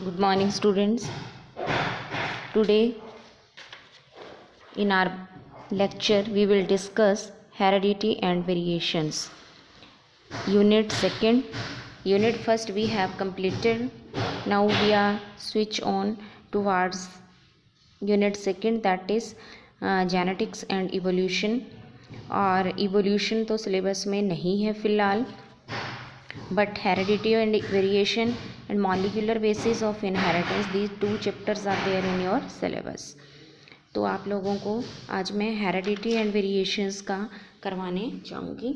Good morning, students. Today, in our lecture, we will discuss heredity and variations. Unit second, unit first we have completed. Now we are switch on towards unit second, that is genetics and evolution. और evolution तो syllabus में नहीं है फ़िलहाल, but heredity and variation and molecular basis of inheritance, these two chapters are there in your syllabus. तो आप लोगों को आज मैं heredity and variations का करवाने चाहूँगी.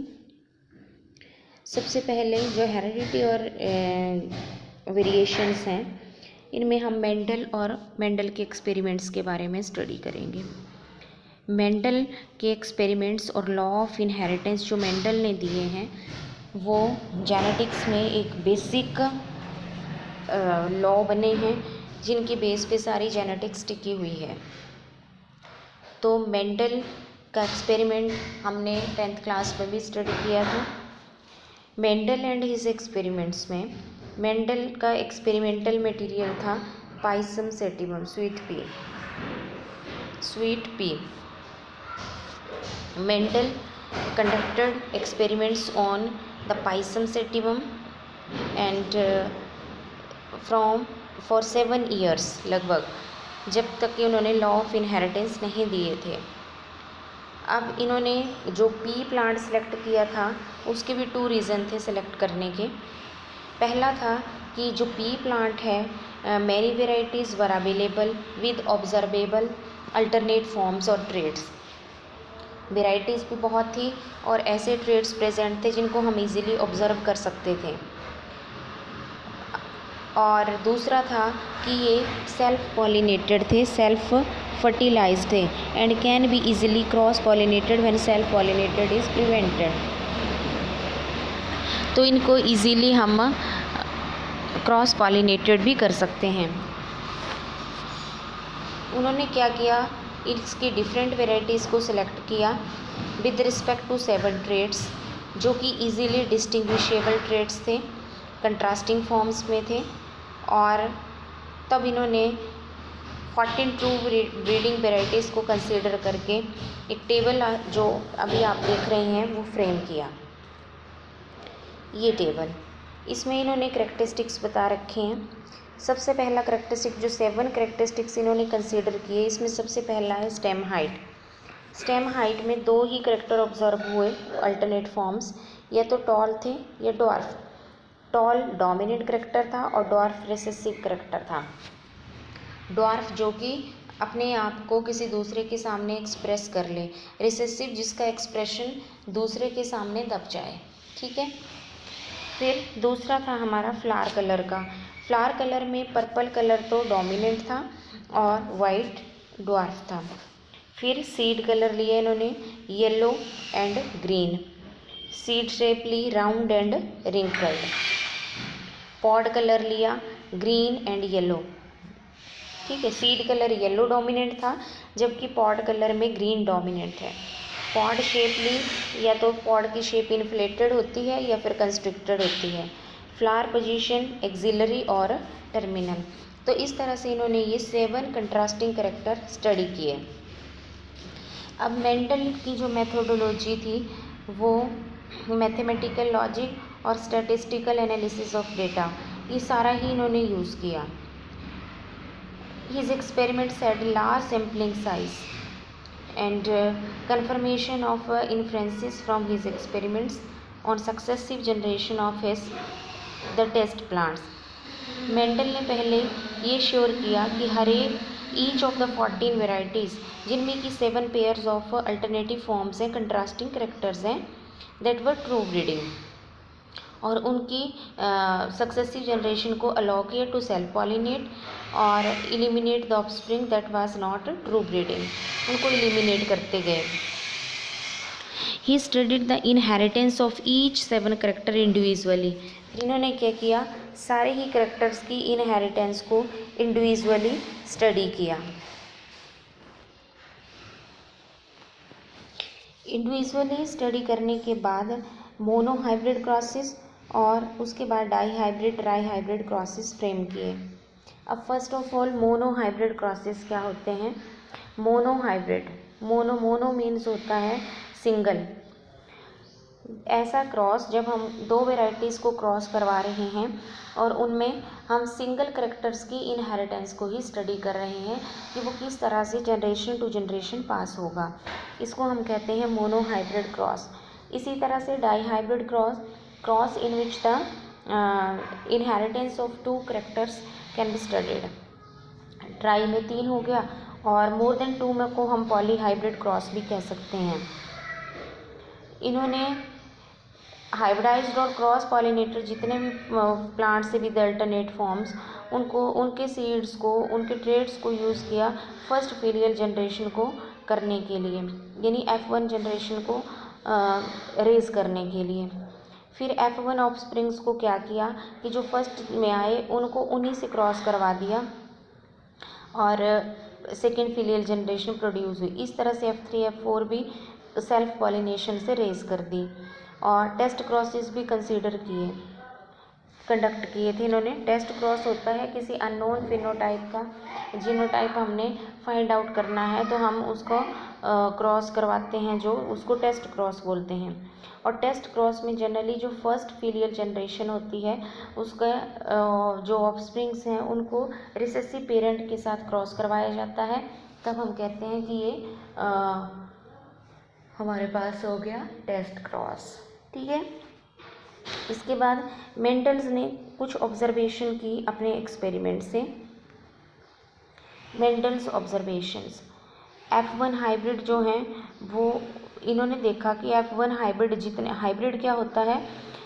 सबसे पहले जो heredity और variations हैं, इनमें हम मेंडल और मेंडल के एक्सपेरिमेंट्स के बारे में स्टडी करेंगे. मेंडल के एक्सपेरिमेंट्स और लॉ ऑफ इनहेरिटेंस जो मेंडल ने दिए हैं, वो जेनेटिक्स में एक बेसिक लॉ बने हैं जिनके बेस पे सारी जेनेटिक्स टिकी हुई है. तो मेंडल का एक्सपेरिमेंट हमने 10th क्लास में भी स्टडी किया था. मेंडल एंड हिज एक्सपेरिमेंट्स में मेंडल का एक्सपेरिमेंटल मटेरियल था Pisum sativum, sweet pea. Mendel conducted experiments on the Pisum sativum and for 7 years लगभग, जब तक कि उन्होंने लॉ ऑफ इनहेरिटेंस नहीं दिए थे. अब इन्होंने जो पी प्लांट सेलेक्ट किया था उसके भी 2 रीज़न थे सेलेक्ट करने के. पहला था कि जो पी प्लांट है, many varieties were available with observable alternate forms और ट्रेड्स. वेराइटीज़ भी बहुत थी और ऐसे ट्रेड्स प्रेजेंट थे जिनको हम इजीली ऑब्ज़र्व कर सकते थे. और दूसरा था कि ये सेल्फ पॉलिनेटेड थे, सेल्फ फर्टिलाइज्ड थे and can be easily cross pollinated when self pollinated is prevented. तो इनको इजीली हम क्रॉस पॉलिनेटेड भी कर सकते हैं. उन्होंने क्या किया, इसकी डिफरेंट वेराइटीज़ को सिलेक्ट किया विद रिस्पेक्ट टू 7 ट्रेड्स जो कि इजीली डिस्टिंग्विशेबल ट्रेड्स थे, कंट्रास्टिंग फॉर्म्स में थे. और तब इन्होंने 14 ट्रू ब्रीडिंग वेराइटीज़ को कंसीडर करके एक टेबल जो अभी आप देख रहे हैं वो फ्रेम किया. ये टेबल, इसमें इन्होंने करेक्टरिस्टिक्स बता रखे हैं. सबसे पहला करेक्टरिस्टिक जो 7 करेक्टरिस्टिक्स इन्होंने कंसीडर किए, इसमें सबसे पहला है स्टेम हाइट. स्टेम हाइट में 2 ही करेक्टर ऑब्जर्व हुए अल्टरनेट फॉर्म्स, या तो टॉल थे या डॉर्फ. टॉल डोमिनेंट करेक्टर था और डॉर्फ रिसेसिव करेक्टर था. डॉर्फ जो कि अपने आप को किसी दूसरे के सामने एक्सप्रेस कर ले, रिसेसिव जिसका एक्सप्रेशन दूसरे के सामने दब जाए. ठीक है. फिर दूसरा था हमारा फ्लावर कलर का. फ्लावर कलर में पर्पल कलर तो डोमिनेंट था और वाइट डॉर्फ था. फिर सीड कलर लिया इन्होंने yellow and green. Seed shape ली round and wrinkled. Pod colour लिया ग्रीन एंड येलो. ठीक है. सीड कलर येलो डोमिनेंट था जबकि पॉड कलर में ग्रीन डोमिनेंट है. पॉड शेप ली, या तो पॉड की शेप इन्फ्लेटेड होती है या फिर कंस्ट्रिक्टेड होती है. फ्लावर पोजीशन एक्सिलरी और टर्मिनल. तो इस तरह से इन्होंने ये 7 कंट्रास्टिंग करेक्टर स्टडी किए. अब मेंडल की जो मेथोडोलॉजी थी वो मैथमेटिकल लॉजिक और स्टैटिस्टिकल एनालिसिस ऑफ डेटा, ये सारा ही इन्होंने यूज़ किया. His experiments had large sampling size and confirmation of inferences from his experiments on successive generation of his the test plants. Mendel ने पहले ये श्योर किया कि हर एक ईच ऑफ द 14 वेराइटीज़ जिनमें कि 7 पेयर्स ऑफ अल्टरनेटिव फॉर्म्स हैं, contrasting characters हैं, दैट वर ट्रू ब्रीडिंग, और उनकी सक्सेसिव जनरेशन को अलाउ किया टू सेल्फ पॉलिनेट और eliminate the offspring that was not true breeding. उनको इलिमिनेट करते गए. He studied the inheritance of each 7 character individually. इन्होंने क्या किया, सारे ही करेक्टर्स की इनहेरिटेंस को इंडिविजुअली स्टडी किया. इंडिविजुअली स्टडी करने के बाद मोनो हाइब्रिड क्रॉसेस और उसके बाद di hybrid tri hybrid crosses frame किए. अब first of all mono hybrid crosses क्या होते हैं? मोनो हाइब्रिड, मोनो मीन्स होता है सिंगल। ऐसा क्रॉस जब हम दो वेराइटीज़ को क्रॉस करवा रहे हैं और उनमें हम सिंगल करेक्टर्स की इनहेरिटेंस को ही स्टडी कर रहे हैं कि वो किस तरह से जनरेशन टू जनरेशन पास होगा, इसको हम कहते हैं मोनो हाइब्रिड क्रॉस। इसी तरह से di hybrid cross in which the inheritance of two characters can be studied. Tri में 3 हो गया और मोर देन 2 में को हम पॉली हाइब्रिड क्रॉस भी कह सकते हैं। इन्होंने हाइब्रिडाइज्ड और क्रॉस पॉलिनेटर जितने भी प्लांट से विद अल्टरनेट फॉर्म्स, उनको उनके सीड्स को, उनके ट्रेड्स को यूज़ किया फर्स्ट फीलियल जनरेशन को करने के लिए, यानी F1 जनरेशन को रेज करने के लिए। फिर F1 ऑफस्प्रिंग्स को क्या किया कि जो फर्स्ट में आए उनको उन्हीं से क्रॉस करवा दिया और सेकेंड फीलियल जनरेशन प्रोड्यूस हुई। इस तरह से F3 F4 भी सेल्फ पॉलिनेशन से रेज कर दी और टेस्ट क्रॉसेस भी कंडक्ट किए थे इन्होंने। टेस्ट क्रॉस होता है किसी अननोन फिनोटाइप का जीनोटाइप हमने फाइंड आउट करना है तो हम उसको क्रॉस करवाते हैं, जो उसको टेस्ट क्रॉस बोलते हैं। और टेस्ट क्रॉस में जनरली जो फर्स्ट फीलियल जनरेशन होती है उसका जो ऑफस्प्रिंग्स हैं उनको रिसेसिव पेरेंट के साथ क्रॉस करवाया जाता है, तब हम कहते हैं कि ये हमारे पास हो गया टेस्ट क्रॉस। ठीक है। इसके बाद मेंडल्स ने कुछ ऑब्जर्वेशन की अपने एक्सपेरिमेंट से। मेंडल्स ऑब्जर्वेशंस, F1 हाइब्रिड जो हैं वो इन्होंने देखा कि F1 हाइब्रिड जितने, हाइब्रिड क्या होता है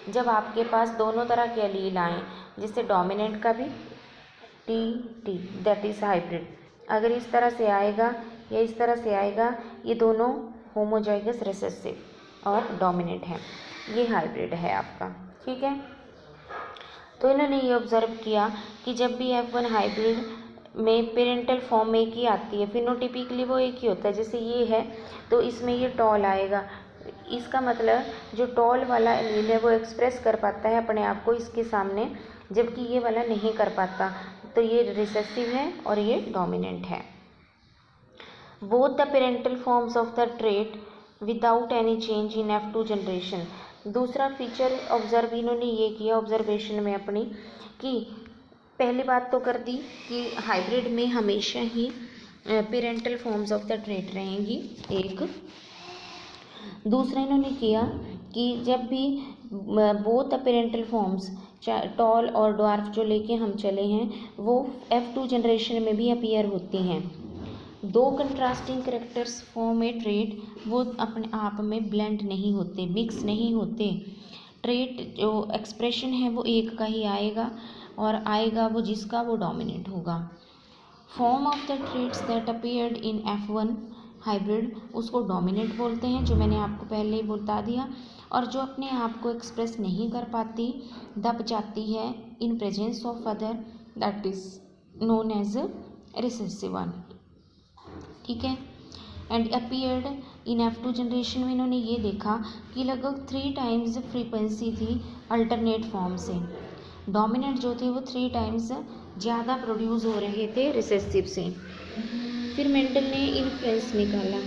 जब आपके पास दोनों तरह के एलील आएँ, जैसे डोमिनेंट का भी T दैट इज़ हाइब्रिड। अगर इस तरह से आएगा या इस तरह से आएगा, ये दोनों होमोजाइगस रिसेसिव और डोमिनेंट है, ये हाइब्रिड है आपका। ठीक है। तो इन्होंने ये ऑब्जर्व किया कि जब भी F1 हाइब्रिड में पेरेंटल फॉर्म एक ही आती है, फिनोटिपिकली वो एक ही होता है, जैसे ये है तो इसमें ये टॉल आएगा, इसका मतलब जो टॉल वाला एलील है वो एक्सप्रेस कर पाता है अपने आप को इसके सामने, जबकि ये वाला नहीं कर पाता, तो ये रिसेसिव है और ये डोमिनेंट है। Both the parental forms of the trait without any change in F2 generation. दूसरा फीचर ऑब्जर्व इन्होंने ये किया ऑब्जर्वेशन में अपनी, कि पहली बात तो कर दी कि हाइब्रिड में हमेशा ही parental forms of the trait रहेंगी एक। दूसरा इन्होंने किया कि जब भी both the parental forms tall और ड्वार्फ जो लेके हम चले हैं वो F2 जनरेशन में भी अपीयर होती हैं। दो कंट्रास्टिंग करेक्टर्स फॉर्म ए ट्रेट, वो अपने आप में ब्लेंड नहीं होते, मिक्स नहीं होते। ट्रेट जो एक्सप्रेशन है वो एक का ही आएगा और आएगा वो जिसका वो डोमिनेंट होगा। Form of the traits that appeared in F1 hybrid, उसको डोमिनेंट बोलते हैं, जो मैंने आपको पहले ही बता दिया। और जो अपने आप को एक्सप्रेस नहीं कर पाती, दब जाती है in presence of other, that is known as recessive one. ठीक है। And appeared in F2 generation में इन्होंने ये देखा कि लगभग 3 टाइम्स फ्रीक्वेंसी थी अल्टरनेट फॉर्म से। डोमिनेंट जो थे वो 3 टाइम्स ज़्यादा प्रोड्यूस हो रहे थे रिसेसिव से। फिर मेंडल ने इन्फ्रेंस निकाला,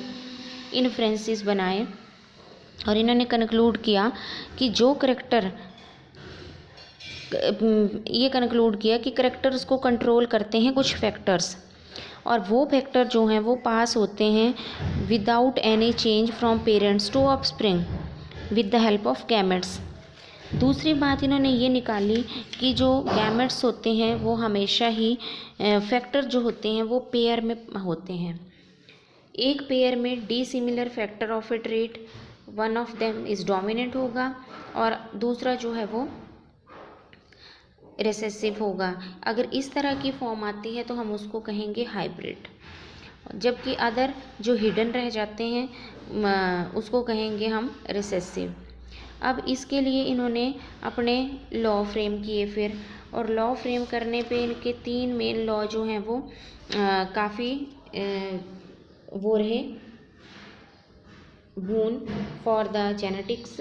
इन्फ्रेंसिस बनाए और इन्होंने कंक्लूड किया कि जो करेक्टर, ये कंक्लूड किया कि करेक्टर्स को कंट्रोल करते हैं कुछ फैक्टर्स, और वो फैक्टर जो हैं वो पास होते हैं without any change from parents to offspring with the help of gametes. दूसरी बात इन्होंने ये निकाली कि जो गैमेट्स होते हैं वो हमेशा ही फैक्टर जो होते हैं वो पेयर में होते हैं। एक पेयर में dissimilar factor of A trait, one of them is dominant होगा और दूसरा जो है वो रिसेसिव होगा। अगर इस तरह की फॉर्म आती है तो हम उसको कहेंगे हाइब्रिड, जबकि अदर जो हिडन रह जाते हैं उसको कहेंगे हम रिसेसिव। अब इसके लिए इन्होंने अपने लॉ फ्रेम किए फिर, और लॉ फ्रेम करने पे इनके 3 मेन लॉ जो हैं वो काफ़ी वो रहे boon for the genetics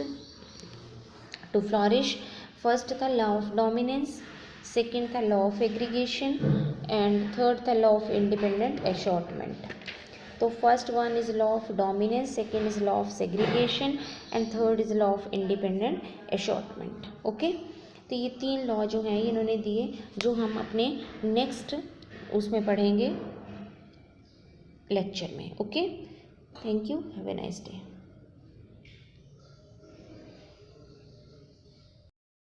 to flourish. First, the law of dominance, second था law of aggregation and third था लॉ ऑफ इंडिपेंडेंट असॉर्टमेंट। तो first one is law of dominance, second is law of segregation and third is law of independent assortment. Okay, तो ये 3 law जो हैं इन्होंने दिए, जो हम अपने नेक्स्ट उसमें पढ़ेंगे लेक्चर में। Okay, thank you, have a nice day.